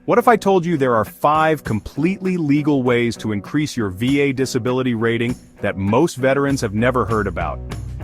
What if I told you there are 5 completely legal ways to increase your VA disability rating that most veterans have never heard about?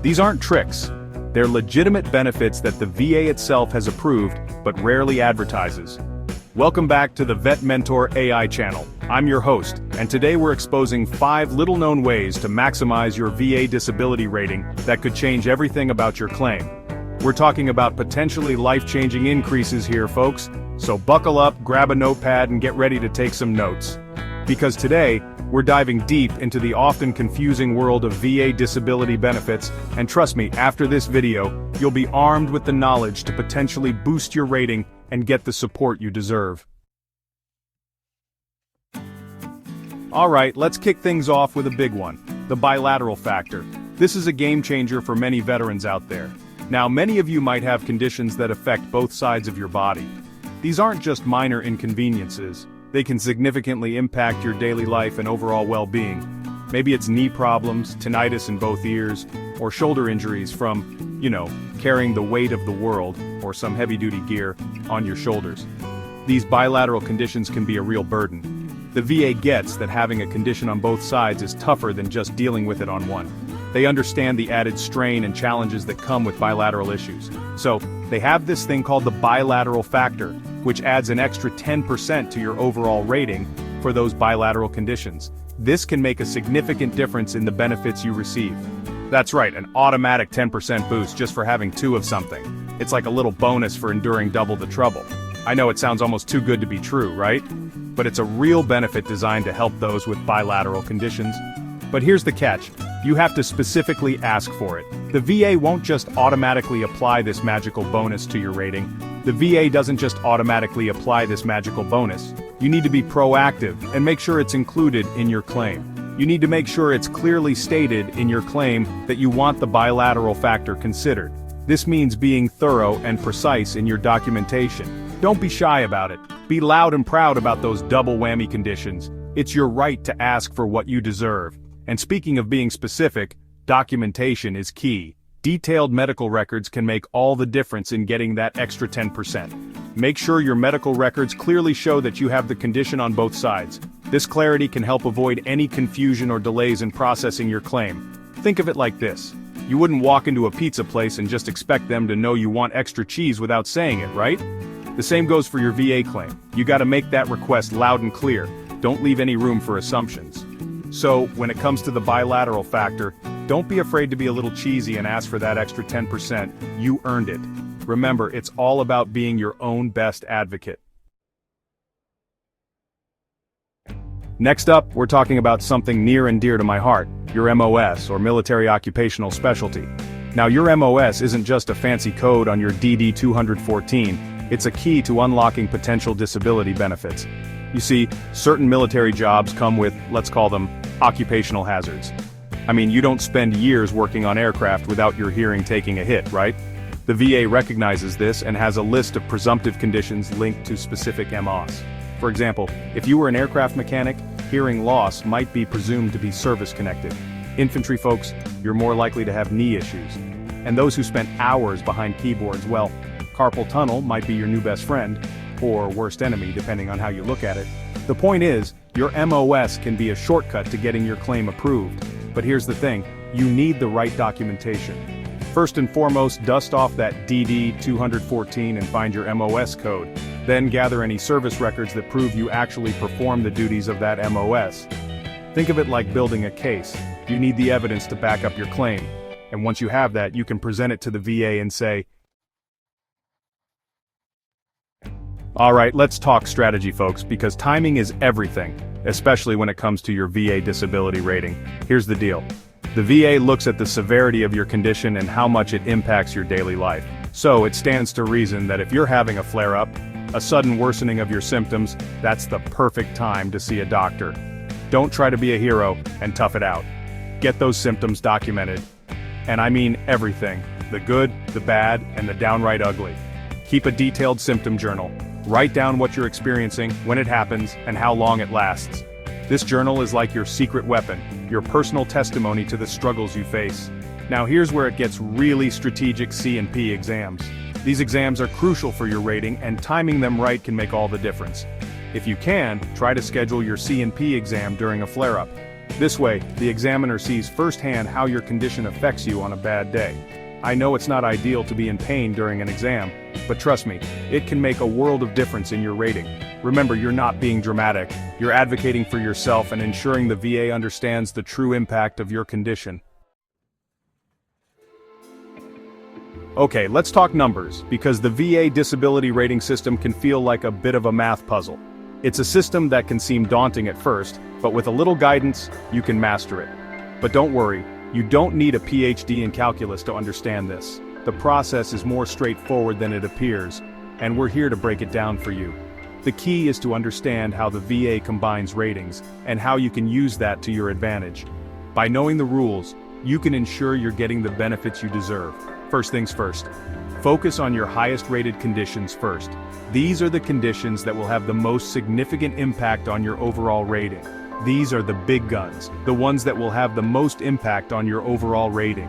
These aren't tricks. They're legitimate benefits that the VA itself has approved, but rarely advertises. Welcome back to the Vet Mentor AI channel. I'm your host, and today we're exposing 5 little-known ways to maximize your VA disability rating that could change everything about your claim. We're talking about potentially life-changing increases here, folks, so buckle up, grab a notepad, and get ready to take some notes. Because today, we're diving deep into the often confusing world of VA disability benefits, and trust me, after this video, you'll be armed with the knowledge to potentially boost your rating and get the support you deserve. Alright, let's kick things off with a big one, the bilateral factor. This is a game changer for many veterans out there. Now, many of you might have conditions that affect both sides of your body. These aren't just minor inconveniences. They can significantly impact your daily life and overall well-being. Maybe it's knee problems, tinnitus in both ears, or shoulder injuries from, carrying the weight of the world, or some heavy-duty gear, on your shoulders. These bilateral conditions can be a real burden. The VA gets that having a condition on both sides is tougher than just dealing with it on one. They understand the added strain and challenges that come with bilateral issues. So, they have this thing called the bilateral factor, which adds an extra 10% to your overall rating for those bilateral conditions. This can make a significant difference in the benefits you receive. That's right, an automatic 10% boost just for having 2 of something. It's like a little bonus for enduring double the trouble. I know it sounds almost too good to be true, right? But it's a real benefit designed to help those with bilateral conditions. But here's the catch. You have to specifically ask for it. The VA won't just automatically apply this magical bonus to your rating. The VA doesn't just automatically apply this magical bonus. You need to be proactive and make sure it's included in your claim. You need to make sure it's clearly stated in your claim that you want the bilateral factor considered. This means being thorough and precise in your documentation. Don't be shy about it. Be loud and proud about those double whammy conditions. It's your right to ask for what you deserve. And speaking of being specific, documentation is key. Detailed medical records can make all the difference in getting that extra 10%. Make sure your medical records clearly show that you have the condition on both sides. This clarity can help avoid any confusion or delays in processing your claim. Think of it like this. You wouldn't walk into a pizza place and just expect them to know you want extra cheese without saying it, right? The same goes for your VA claim. You gotta make that request loud and clear. Don't leave any room for assumptions. So, when it comes to the bilateral factor, don't be afraid to be a little cheesy and ask for that extra 10%. You earned it. Remember, it's all about being your own best advocate. Next up, we're talking about something near and dear to my heart, your MOS, or Military Occupational Specialty. Now, your MOS isn't just a fancy code on your DD 214, it's a key to unlocking potential disability benefits. You see, certain military jobs come with, let's call them, occupational hazards. I mean, you don't spend years working on aircraft without your hearing taking a hit, right? The VA recognizes this and has a list of presumptive conditions linked to specific MOS. For example, if you were an aircraft mechanic, hearing loss might be presumed to be service-connected. Infantry folks, you're more likely to have knee issues. And those who spent hours behind keyboards, well, carpal tunnel might be your new best friend, or worst enemy depending on how you look at it. The point is, your MOS can be a shortcut to getting your claim approved. But here's the thing, you need the right documentation. First and foremost, dust off that DD 214 and find your MOS code. Then gather any service records that prove you actually perform the duties of that MOS. Think of it like building a case. You need the evidence to back up your claim. And once you have that, you can present it to the VA and say, alright, let's talk strategy, folks, because timing is everything, especially when it comes to your VA disability rating. Here's the deal. The VA looks at the severity of your condition and how much it impacts your daily life. So it stands to reason that if you're having a flare-up, a sudden worsening of your symptoms, that's the perfect time to see a doctor. Don't try to be a hero and tough it out. Get those symptoms documented. And I mean everything, the good, the bad, and the downright ugly. Keep a detailed symptom journal. Write down what you're experiencing, when it happens, and how long it lasts. This journal is like your secret weapon, your personal testimony to the struggles you face. Now here's where it gets really strategic: C&P exams. These exams are crucial for your rating, and timing them right can make all the difference. If you can, try to schedule your C&P exam during a flare-up. This way, the examiner sees firsthand how your condition affects you on a bad day. I know it's not ideal to be in pain during an exam, but trust me, it can make a world of difference in your rating. Remember, you're not being dramatic, you're advocating for yourself and ensuring the VA understands the true impact of your condition. Okay, let's talk numbers, because the VA disability rating system can feel like a bit of a math puzzle. It's a system that can seem daunting at first, but with a little guidance, you can master it. But don't worry, you don't need a PhD in calculus to understand this. The process is more straightforward than it appears, and we're here to break it down for you. The key is to understand how the VA combines ratings, and how you can use that to your advantage. By knowing the rules, you can ensure you're getting the benefits you deserve. First things first. Focus on your highest-rated conditions first. These are the conditions that will have the most significant impact on your overall rating. These are the big guns, the ones that will have the most impact on your overall rating.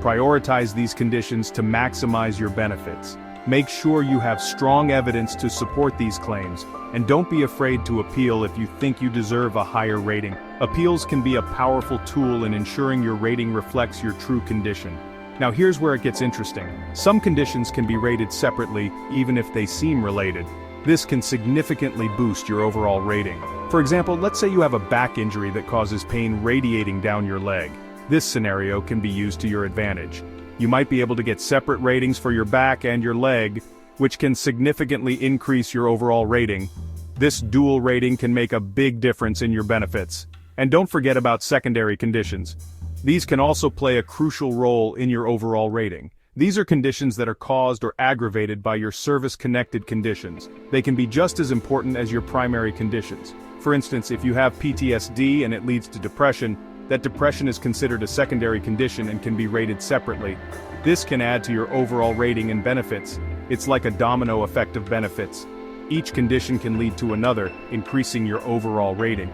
Prioritize these conditions to maximize your benefits. Make sure you have strong evidence to support these claims, and don't be afraid to appeal if you think you deserve a higher rating. Appeals can be a powerful tool in ensuring your rating reflects your true condition. Now here's where it gets interesting. Some conditions can be rated separately, even if they seem related. This can significantly boost your overall rating. For example, let's say you have a back injury that causes pain radiating down your leg. This scenario can be used to your advantage. You might be able to get separate ratings for your back and your leg, which can significantly increase your overall rating. This dual rating can make a big difference in your benefits. And don't forget about secondary conditions. These can also play a crucial role in your overall rating. These are conditions that are caused or aggravated by your service-connected conditions. They can be just as important as your primary conditions. For instance, if you have PTSD and it leads to depression, that depression is considered a secondary condition and can be rated separately. This can add to your overall rating and benefits. It's like a domino effect of benefits. Each condition can lead to another, increasing your overall rating.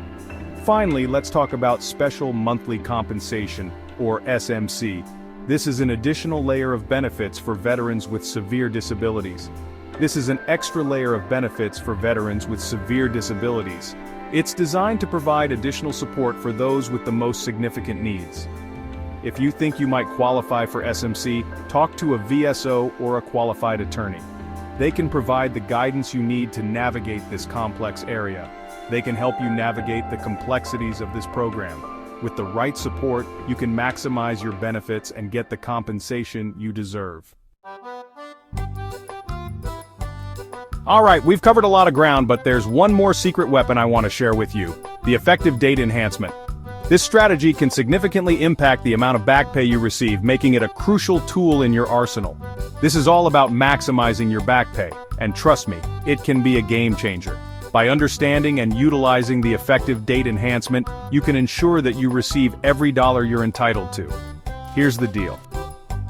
Finally, let's talk about Special Monthly Compensation, or SMC. This is an additional layer of benefits for veterans with severe disabilities. This is an extra layer of benefits for veterans with severe disabilities. It's designed to provide additional support for those with the most significant needs. If you think you might qualify for SMC, talk to a VSO or a qualified attorney. They can provide the guidance you need to navigate this complex area. They can help you navigate the complexities of this program. With the right support, you can maximize your benefits and get the compensation you deserve. Alright, we've covered a lot of ground, but there's one more secret weapon I want to share with you: the effective date enhancement. This strategy can significantly impact the amount of back pay you receive, making it a crucial tool in your arsenal. This is all about maximizing your back pay, and trust me, it can be a game changer. By understanding and utilizing the effective date enhancement, you can ensure that you receive every dollar you're entitled to. Here's the deal.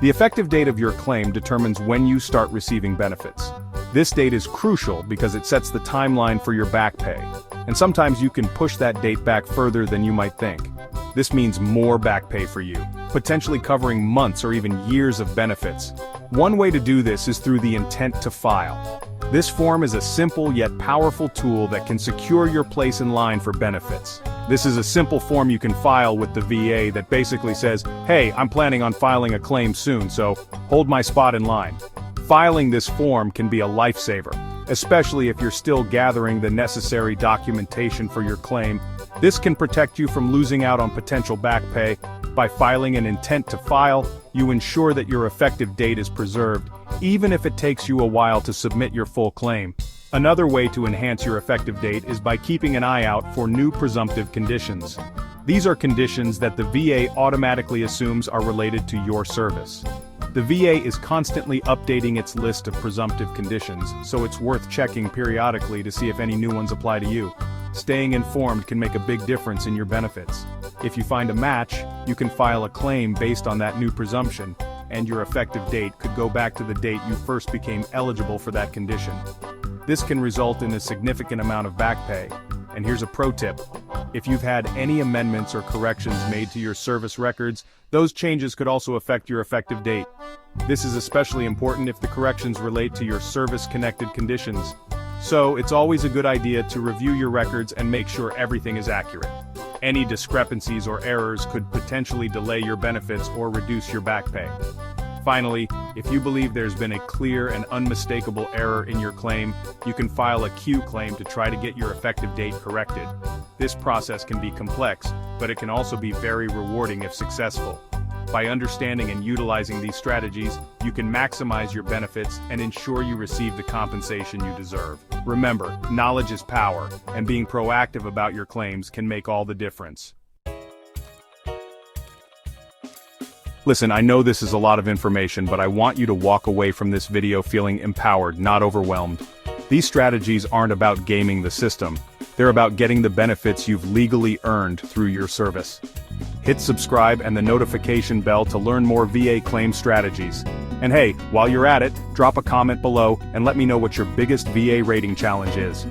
The effective date of your claim determines when you start receiving benefits. This date is crucial because it sets the timeline for your back pay, and sometimes you can push that date back further than you might think. This means more back pay for you, potentially covering months or even years of benefits. One way to do this is through the intent to file. This form is a simple yet powerful tool that can secure your place in line for benefits. This is a simple form you can file with the VA that basically says, "Hey, I'm planning on filing a claim soon, so hold my spot in line." Filing this form can be a lifesaver, especially if you're still gathering the necessary documentation for your claim. This can protect you from losing out on potential back pay. By filing an intent to file, you ensure that your effective date is preserved, even if it takes you a while to submit your full claim. Another way to enhance your effective date is by keeping an eye out for new presumptive conditions. These are conditions that the VA automatically assumes are related to your service. The VA is constantly updating its list of presumptive conditions, so it's worth checking periodically to see if any new ones apply to you. Staying informed can make a big difference in your benefits. If you find a match, you can file a claim based on that new presumption, and your effective date could go back to the date you first became eligible for that condition. This can result in a significant amount of back pay. And here's a pro tip. If you've had any amendments or corrections made to your service records, those changes could also affect your effective date. This is especially important if the corrections relate to your service-connected conditions. So, it's always a good idea to review your records and make sure everything is accurate. Any discrepancies or errors could potentially delay your benefits or reduce your back pay. Finally, if you believe there's been a clear and unmistakable error in your claim, you can file a Q claim to try to get your effective date corrected. This process can be complex, but it can also be very rewarding if successful. By understanding and utilizing these strategies, you can maximize your benefits and ensure you receive the compensation you deserve. Remember, knowledge is power, and being proactive about your claims can make all the difference. Listen, I know this is a lot of information, but I want you to walk away from this video feeling empowered, not overwhelmed. These strategies aren't about gaming the system. They're about getting the benefits you've legally earned through your service. Hit subscribe and the notification bell to learn more VA claim strategies. And hey, while you're at it, drop a comment below and let me know what your biggest VA rating challenge is.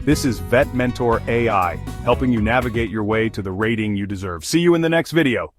This is Vet Mentor AI, helping you navigate your way to the rating you deserve. See you in the next video.